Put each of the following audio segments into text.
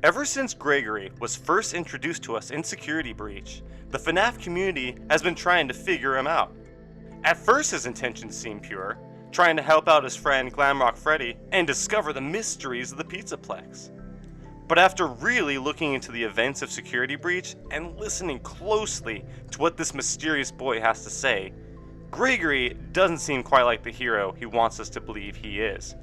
Ever since Gregory was first introduced to us in Security Breach, the FNAF community has been trying to figure him out. At first his intentions seemed pure, trying to help out his friend Glamrock Freddy and discover the mysteries of the PizzaPlex. But after really looking into the events of Security Breach and listening closely to what this mysterious boy has to say, Gregory doesn't seem quite like the hero he wants us to believe he is.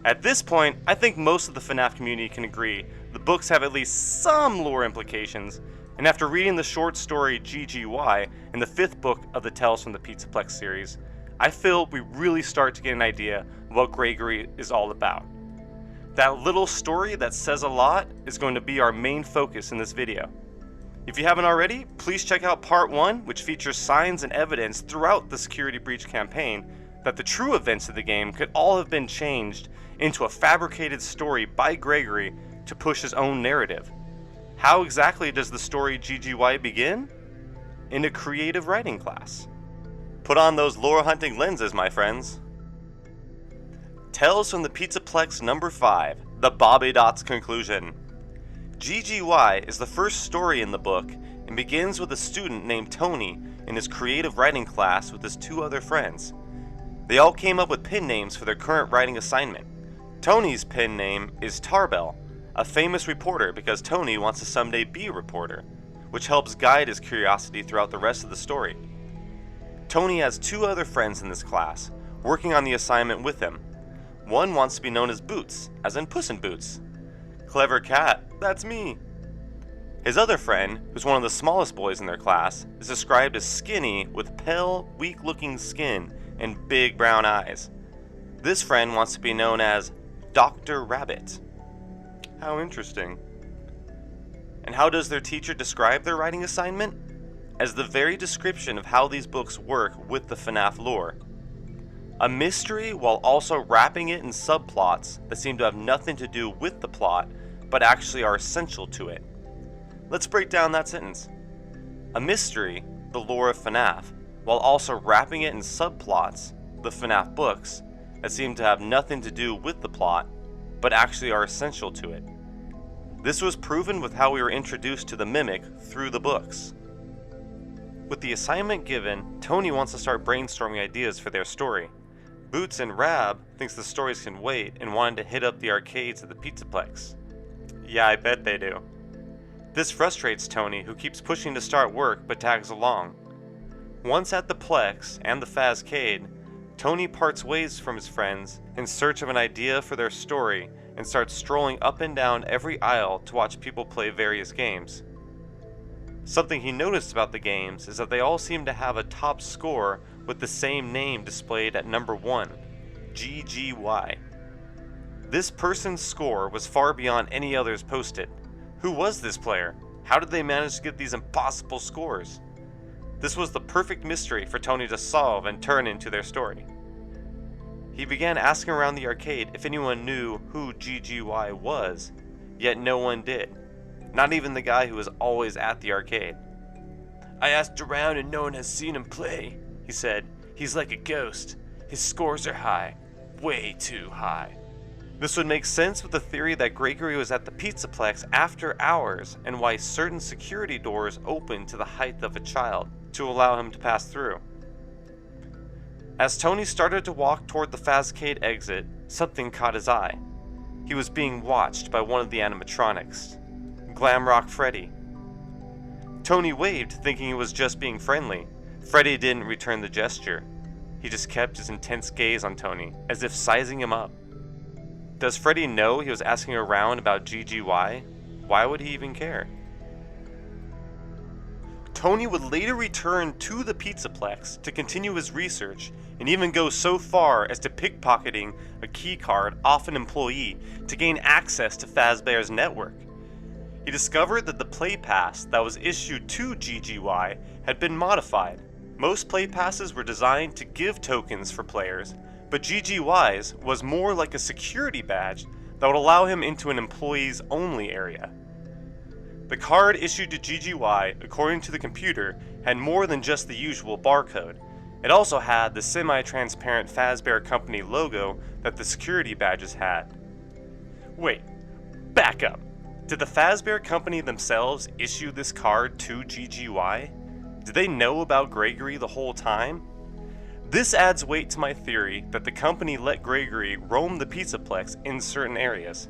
At this point, I think most of the FNAF community can agree the books have at least some lore implications, and after reading the short story GGY in the 5th book of the Tales from the PizzaPlex series, I feel we really start to get an idea of what Gregory is all about. That little story that says a lot is going to be our main focus in this video. If you haven't already, please check out part 1, which features signs and evidence throughout the Security Breach campaign that the true events of the game could all have been changed into a fabricated story by Gregory to push his own narrative. How exactly does the story GGY begin? In a creative writing class. Put on those lore hunting lenses, my friends. Tales from the PizzaPlex number 5, The Bobby Dots Conclusion. GGY is the first story in the book and begins with a student named Tony in his creative writing class with his 2 other friends. They all came up with pen names for their current writing assignment. Tony's pen name is Tarbell, a famous reporter because Tony wants to someday be a reporter, which helps guide his curiosity throughout the rest of the story. Tony has 2 other friends in this class, working on the assignment with him. One wants to be known as Boots, as in Puss in Boots. Clever cat, that's me. His other friend, who's one of the smallest boys in their class, is described as skinny with pale, weak-looking skin and big brown eyes. This friend wants to be known as Dr. Rabbit. How interesting. And how does their teacher describe their writing assignment? As the very description of how these books work with the FNAF lore. A mystery while also wrapping it in subplots that seem to have nothing to do with the plot, but actually are essential to it. Let's break down that sentence. A mystery, the lore of FNAF, while also wrapping it in subplots, the FNAF books, that seem to have nothing to do with the plot, but actually are essential to it. This was proven with how we were introduced to the Mimic through the books. With the assignment given, Tony wants to start brainstorming ideas for their story. Boots and Rab thinks the stories can wait and wanted to hit up the arcades at the PizzaPlex. Yeah, I bet they do. This frustrates Tony, who keeps pushing to start work but tags along. Once at the Plex and the Fazcade, Tony parts ways from his friends in search of an idea for their story and starts strolling up and down every aisle to watch people play various games. Something he noticed about the games is that they all seem to have a top score with the same name displayed at number 1, GGY. This person's score was far beyond any others posted. Who was this player? How did they manage to get these impossible scores? This was the perfect mystery for Tony to solve and turn into their story. He began asking around the arcade if anyone knew who GGY was, yet no one did. Not even the guy who was always at the arcade. I asked around and no one has seen him play, he said. He's like a ghost. His scores are high. Way too high. This would make sense with the theory that Gregory was at the PizzaPlex after hours and why certain security doors opened to the height of a child to allow him to pass through. As Tony started to walk toward the Fazcade exit, something caught his eye. He was being watched by one of the animatronics, Glamrock Freddy. Tony waved, thinking he was just being friendly. Freddy didn't return the gesture. He just kept his intense gaze on Tony, as if sizing him up. Does Freddy know he was asking around about GGY? Why would he even care? Tony would later return to the PizzaPlex to continue his research and even go so far as to pickpocketing a keycard off an employee to gain access to Fazbear's network. He discovered that the play pass that was issued to GGY had been modified. Most play passes were designed to give tokens for players, but GGY's was more like a security badge that would allow him into an employees only area. The card issued to GGY, according to the computer, had more than just the usual barcode. It also had the semi-transparent Fazbear Company logo that the security badges had. Wait, back up. Did the Fazbear Company themselves issue this card to GGY? Did they know about Gregory the whole time? This adds weight to my theory that the company let Gregory roam the PizzaPlex in certain areas.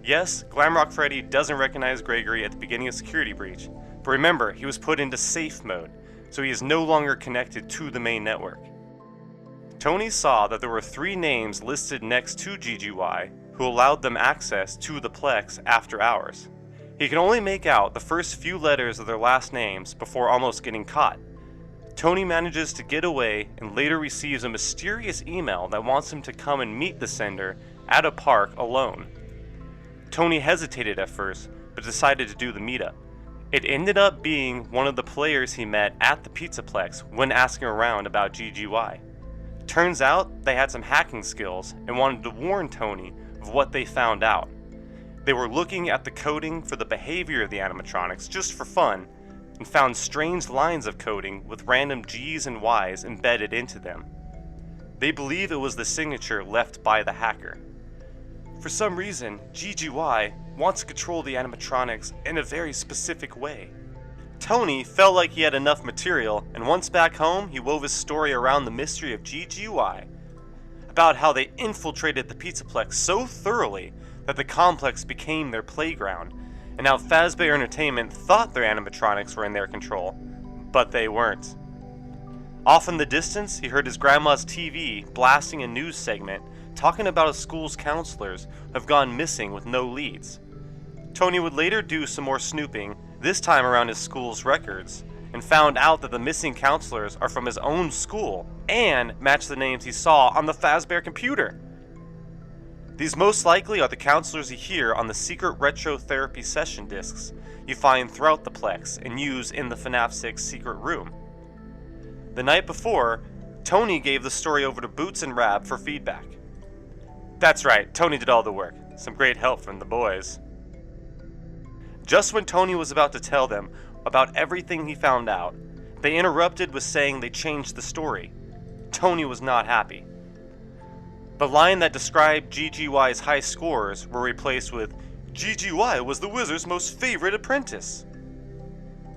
Yes, Glamrock Freddy doesn't recognize Gregory at the beginning of Security Breach, but remember, he was put into safe mode, so he is no longer connected to the main network. Tony saw that there were 3 names listed next to GGY who allowed them access to the Plex after hours. He can only make out the first few letters of their last names before almost getting caught. Tony manages to get away and later receives a mysterious email that wants him to come and meet the sender at a park alone. Tony hesitated at first, but decided to do the meetup. It ended up being one of the players he met at the PizzaPlex when asking around about GGY. Turns out they had some hacking skills and wanted to warn Tony of what they found out. They were looking at the coding for the behavior of the animatronics just for fun, and found strange lines of coding with random G's and Y's embedded into them. They believe it was the signature left by the hacker. For some reason, GGY wants to control the animatronics in a very specific way. Tony felt like he had enough material, and once back home, he wove his story around the mystery of GGY, about how they infiltrated the PizzaPlex so thoroughly that the complex became their playground, and how Fazbear Entertainment thought their animatronics were in their control, but they weren't. Off in the distance, he heard his grandma's TV blasting a news segment talking about a school's counselors who have gone missing with no leads. Tony would later do some more snooping, this time around his school's records, and found out that the missing counselors are from his own school and match the names he saw on the Fazbear computer. These most likely are the counselors you hear on the secret retro therapy session discs you find throughout the Plex and use in the FNAF 6 secret room. The night before, Tony gave the story over to Boots and Rab for feedback. That's right, Tony did all the work. Some great help from the boys. Just when Tony was about to tell them about everything he found out, they interrupted with saying they changed the story. Tony was not happy. The line that described GGY's high scores were replaced with, GGY was the wizard's most favorite apprentice.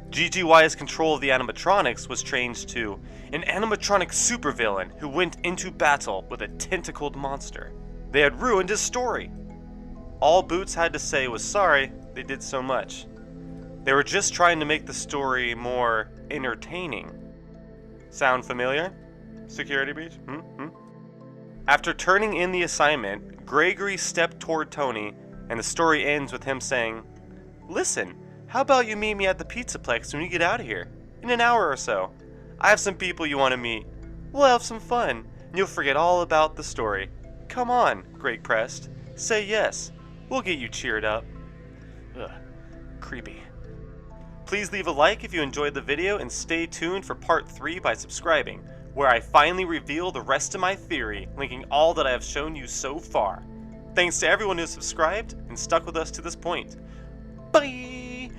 GGY's control of the animatronics was changed to, an animatronic supervillain who went into battle with a tentacled monster. They had ruined his story. All Boots had to say was sorry they did so much. They were just trying to make the story more entertaining. Sound familiar? Security breach? After turning in the assignment, Gregory stepped toward Tony, and the story ends with him saying, Listen, how about you meet me at the PizzaPlex when you get out of here? In an hour or so. I have some people you want to meet. We'll have some fun, and you'll forget all about the story. Come on, Greg pressed. Say yes. We'll get you cheered up. Ugh, creepy. Please leave a like if you enjoyed the video, and stay tuned for part 3 by subscribing, where I finally reveal the rest of my theory, linking all that I have shown you so far. Thanks to everyone who has subscribed and stuck with us to this point. Bye!